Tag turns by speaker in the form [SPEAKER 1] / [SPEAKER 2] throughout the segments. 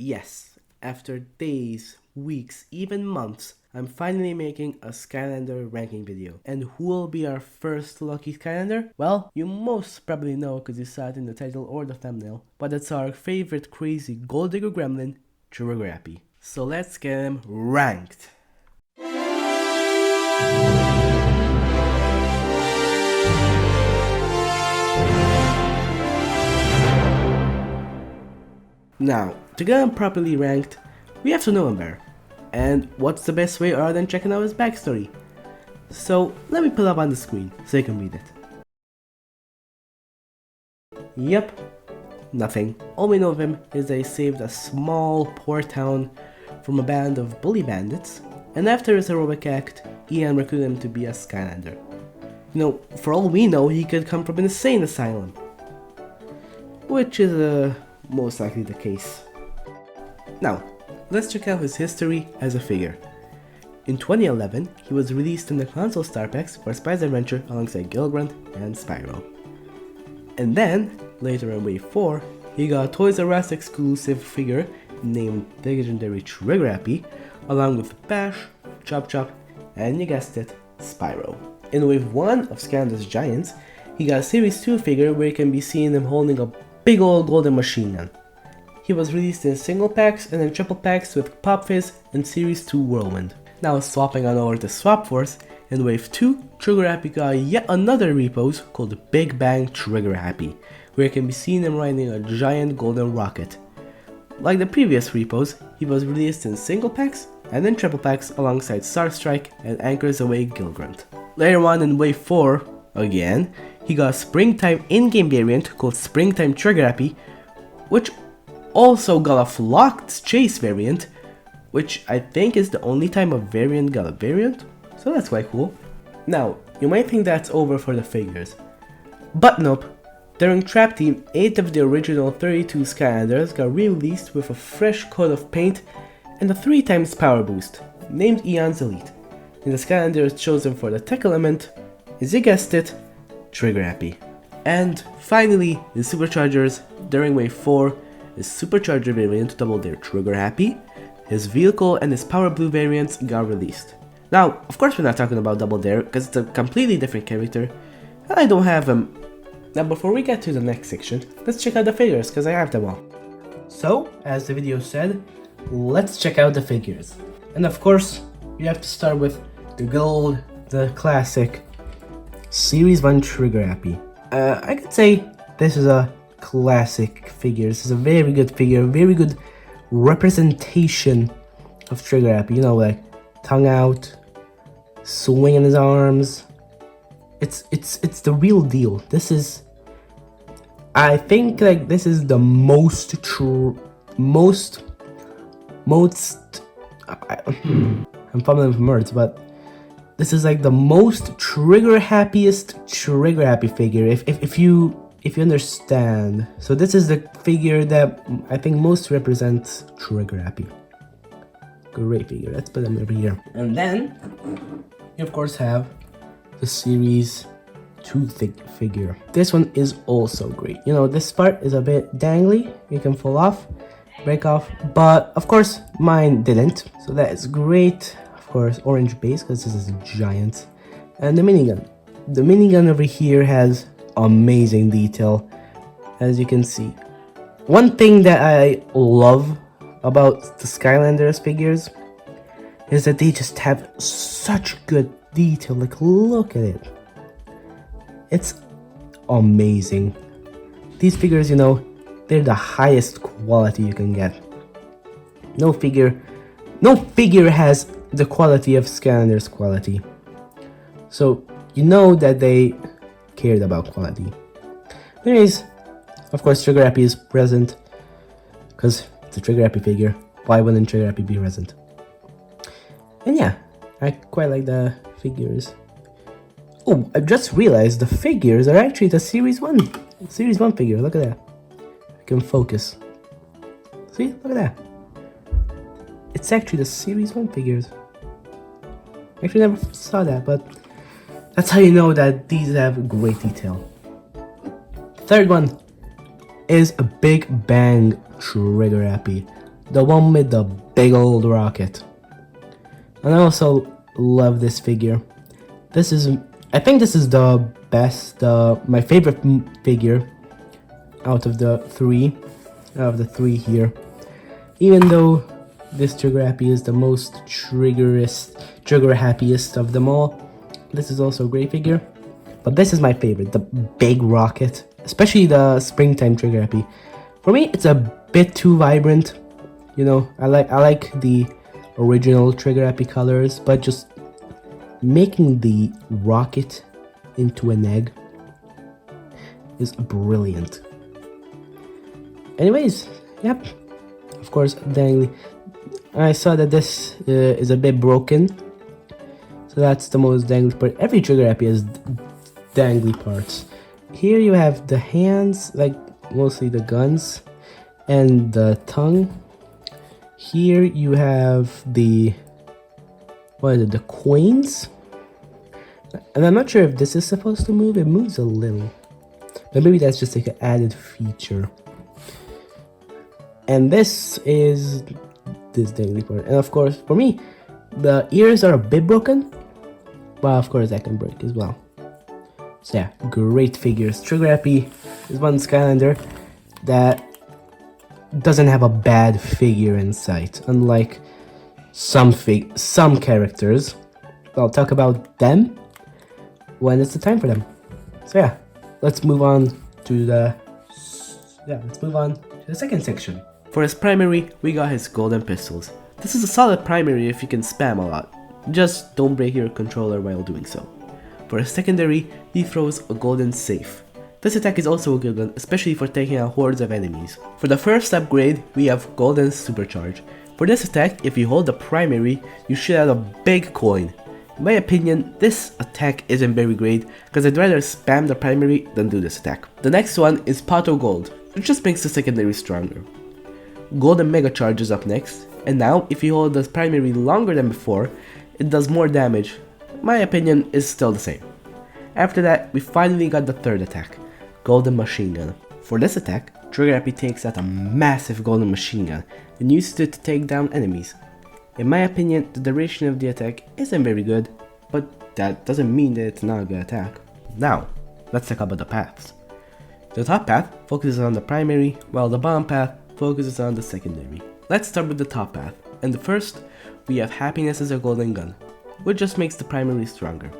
[SPEAKER 1] Yes, after days, weeks, even months, I'm finally making a Skylander ranking video. And who will be our first lucky Skylander? Well, you most probably know because you saw it in the title or the thumbnail, but it's our favorite crazy gold digger gremlin, Trigger. So let's get him ranked. Now, to get him properly ranked, we have to know him better. And what's the best way other than checking out his backstory? So let me pull up on the screen so you can read it. Yep, nothing. All we know of him is that he saved a small poor town from a band of bully bandits, and after his heroic act, Ian recruited him to be a Skylander. You know, for all we know, he could come from an insane asylum. Which is most likely the case. Now, let's check out his history as a figure. In 2011, he was released in the console star packs for Spy's Adventure alongside Gilgrunt and Spyro. And then, later in Wave 4, he got a Toys R Us exclusive figure named the legendary Trigger, along with Bash, Chop Chop, and you guessed it, Spyro. In Wave 1 of Skylanders Giants, he got a Series 2 figure where you can be seen him holding a big old golden machine gun. He was released in single packs and in triple packs with Pop Fizz and Series 2 Whirlwind. Now swapping on over to Swap Force, in Wave 2, Trigger got yet another repose called Big Bang Trigger, where you can be seen him riding a giant golden rocket. Like the previous repos, he was released in single packs and in triple packs alongside Starstrike and Anchors Away Gilgrunt. Later on in Wave 4, again, he got a Springtime in-game variant called Springtime Trigger, which also got a Flocked Chase variant, which I think is the only time a variant got a variant, so that's quite cool. Now, you might think that's over for the figures, but nope. During Trap Team, 8 of the original 32 Skylanders got re-released with a fresh coat of paint and a 3x power boost, named Eon's Elite. And the Skylanders chosen for the tech element is, you guessed it, Trigger. And finally, the Superchargers, during Wave 4, his Supercharger variant doubled their Trigger, his vehicle and his Power Blue variants got released. Now, of course we're not talking about Double Dare, because it's a completely different character, and I don't have him. Now before we get to the next section, let's check out the figures, because I have them all. So, as the video said, let's check out the figures. And of course, we have to start with the gold, the classic, Series 1 Trigger. I could say this is a classic figure. This is a very good figure, very good representation of Trigger. You know, like tongue out, swinging his arms. It's the real deal. This is, I think, like this is the most I'm fumbling with words, but this is like the most happiest Trigger figure, if you understand. So this is the figure that I think most represents Trigger. Great figure. Let's put them over here. And then you of course have the Series 2 figure. This one is also great. You know, this part is a bit dangly. You can fall off, break off, but of course mine didn't. So that is great. Of course, orange base because this is a giant. And the minigun. The minigun over here has amazing detail, as you can see. One thing that I love about the Skylanders figures is that they just have such good detail. Like, look at it. It's amazing. These figures, you know, they're the highest quality you can get. No figure has the quality of Skylanders quality. So you know that they cared about quality. Anyways, of course Trigger is present because it's a Trigger figure. Why wouldn't Trigger be present? And yeah, I quite like the figures. Oh, I just realized the figures are actually the Series 1 figure. Look at that. I can focus. See, look at that. It's actually the Series 1 figures. I actually never saw that, but that's how you know that these have great detail. Third one is a Big Bang Trigger. The one with the big old rocket. And I also love this figure. I think this is the best, my favorite figure out of the three here. Even though this trigger happy is the most trigger happiest of them all, this is also a great figure. But this is my favorite, the big rocket, especially the springtime trigger happy. For me, it's a bit too vibrant. You know, I like the original trigger happy colors, but just making the rocket into an egg is brilliant. Anyways, yep. Of course, dangly. I saw that this is a bit broken, so that's the most dangly part. Every trigger happy has dangly parts. Here you have the hands, like mostly the guns, and the tongue. Here you have the the coins, and I'm not sure if this is supposed to move. It moves a little, but maybe that's just like an added feature. And this is this dangly part. And of course, for me, the ears are a bit broken, but of course that can break as well. So yeah, great figures. Trigger happy is one Skylander that doesn't have a bad figure in sight, unlike some characters. I'll talk about them when it's the time for them. So yeah, let's move on to the second section. For his primary, we got his golden pistols. This is a solid primary if you can spam a lot. Just don't break your controller while doing so. For his secondary, he throws a golden safe. This attack is also a good one, especially for taking out hordes of enemies. For the first upgrade, we have golden supercharge. For this attack, if you hold the primary, you shoot out a big coin. In my opinion, this attack isn't very great, because I'd rather spam the primary than do this attack. The next one is Pot of Gold, which just makes the secondary stronger. Golden Mega Charge is up next, and now if you hold the primary longer than before, it does more damage. My opinion is still the same. After that, we finally got the third attack, Golden Machine Gun. For this attack, Trigger Happy takes out a massive golden machine gun and uses it to take down enemies. In my opinion, the duration of the attack isn't very good, but that doesn't mean that it's not a good attack. Now, let's talk about the paths. The top path focuses on the primary, while the bottom path focuses on the secondary. Let's start with the top path, and the first, we have Happiness as a golden gun, which just makes the primary stronger.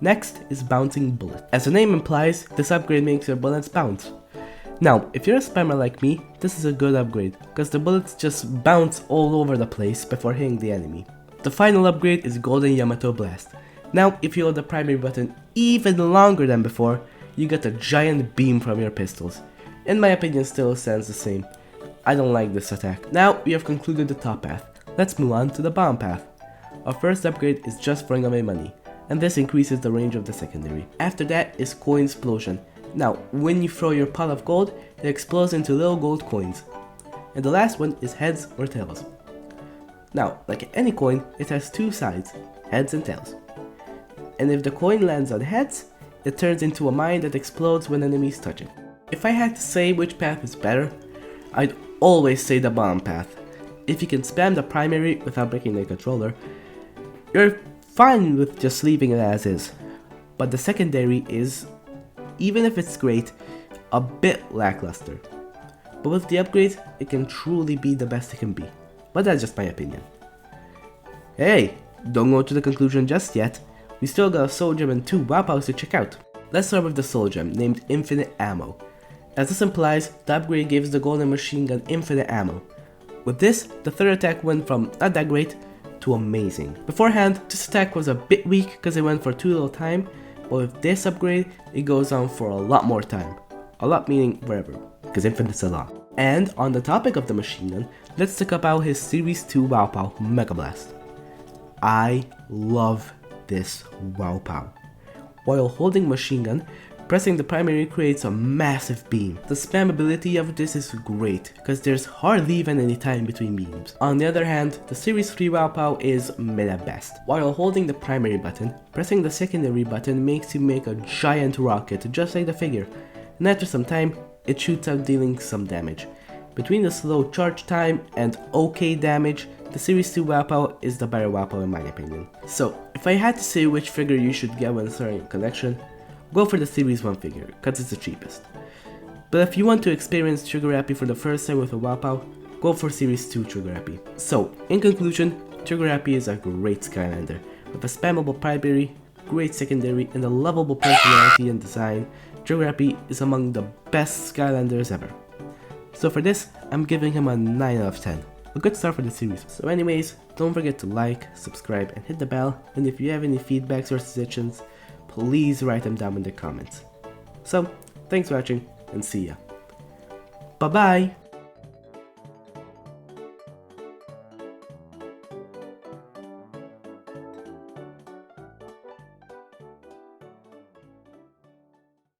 [SPEAKER 1] Next is Bouncing Bullet. As the name implies, this upgrade makes your bullets bounce. Now, if you're a spammer like me, this is a good upgrade, because the bullets just bounce all over the place before hitting the enemy. The final upgrade is Golden Yamato Blast. Now, if you hold the primary button even longer than before, you get a giant beam from your pistols. In my opinion, still stands the same. I don't like this attack. Now, we have concluded the top path. Let's move on to the bottom path. Our first upgrade is just throwing away money, and this increases the range of the secondary. After that is Coin Explosion. Now, when you throw your pot of gold, it explodes into little gold coins. And the last one is Heads or Tails. Now, like any coin, it has two sides, heads and tails. And if the coin lands on heads, it turns into a mine that explodes when enemies touch it. If I had to say which path is better, I'd always say the bottom path. If you can spam the primary without breaking the controller, you're fine with just leaving it as is. But the secondary is, even if it's great, a bit lackluster. But with the upgrades, it can truly be the best it can be. But that's just my opinion. Hey, don't go to the conclusion just yet. We still got a soul gem and 2 wow powers to check out. Let's start with the soul gem, named Infinite Ammo. As this implies, the upgrade gives the golden machine gun infinite ammo. With this, the third attack went from not that great to amazing. Beforehand, this attack was a bit weak because it went for too little time, but with this upgrade, it goes on for a lot more time. A lot meaning wherever, because infinite's a lot. And on the topic of the machine gun, let's talk about his Series 2 Wow Pow Mega Blast. I love this Wow Pow. While holding machine gun, pressing the primary creates a massive beam. The spammability of this is great, because there's hardly even any time between beams. On the other hand, the Series 3 Wow Pow is mid at best. While holding the primary button, pressing the secondary button makes you make a giant rocket, just like the figure, and after some time, it shoots out dealing some damage. Between the slow charge time and okay damage, the Series 2 Wapao is the better Wapao in my opinion. So, if I had to say which figure you should get when starting a collection, go for the Series 1 figure, cause it's the cheapest. But if you want to experience Trigger Happy for the first time with a Wapao, go for Series 2 Trigger Happy. So, in conclusion, Trigger Happy is a great Skylander, with a spammable primary, great secondary, and a lovable personality and design. Trigger Happy is among the best Skylanders ever. So for this, I'm giving him a 9 out of 10. A good start for the series. So anyways, don't forget to like, subscribe, and hit the bell, and if you have any feedbacks or suggestions, please write them down in the comments. So, thanks for watching, and see ya. Bye bye!